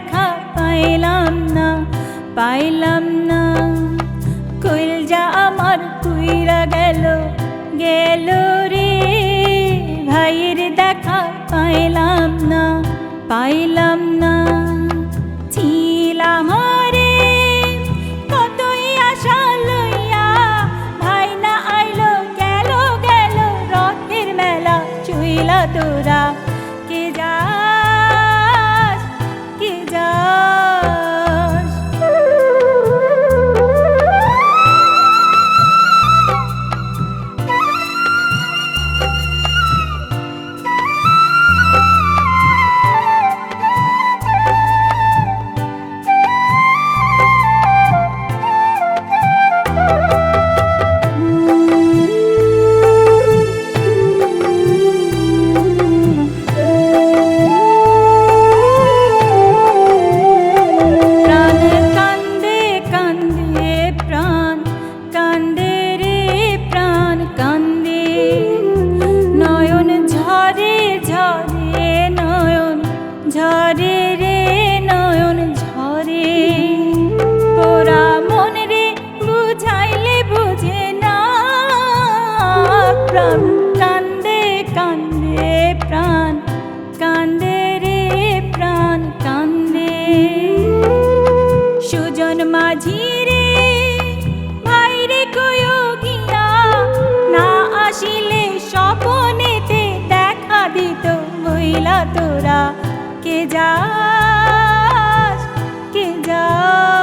দেখা পাইলাম না, পাইলাম না। কইলজা আমার পুইরা গেল, গেল রে, ভাইয়ের দেখা পাইলাম না, পাইলাম না। ছিলাম রে কতই আশা লইয়া, ভাই না আইলো, গেল গেল রথের মেলা চুইলা তোরা। কে যাস, কে যাস। ঝরে রে নয়ন ঝরে, পোড়া মন রে বুঝাইলে বুঝে না। প্রাণ কান্দে কান্দে, প্রাণ কান্দে রে, প্রাণ কান্দে। সুজন মাঝি রে ভাই রে কইও গিয়া, না আসিলে স্বপনেতে দেখা দিত বইলা তোরা। কে যাস, কে যাস।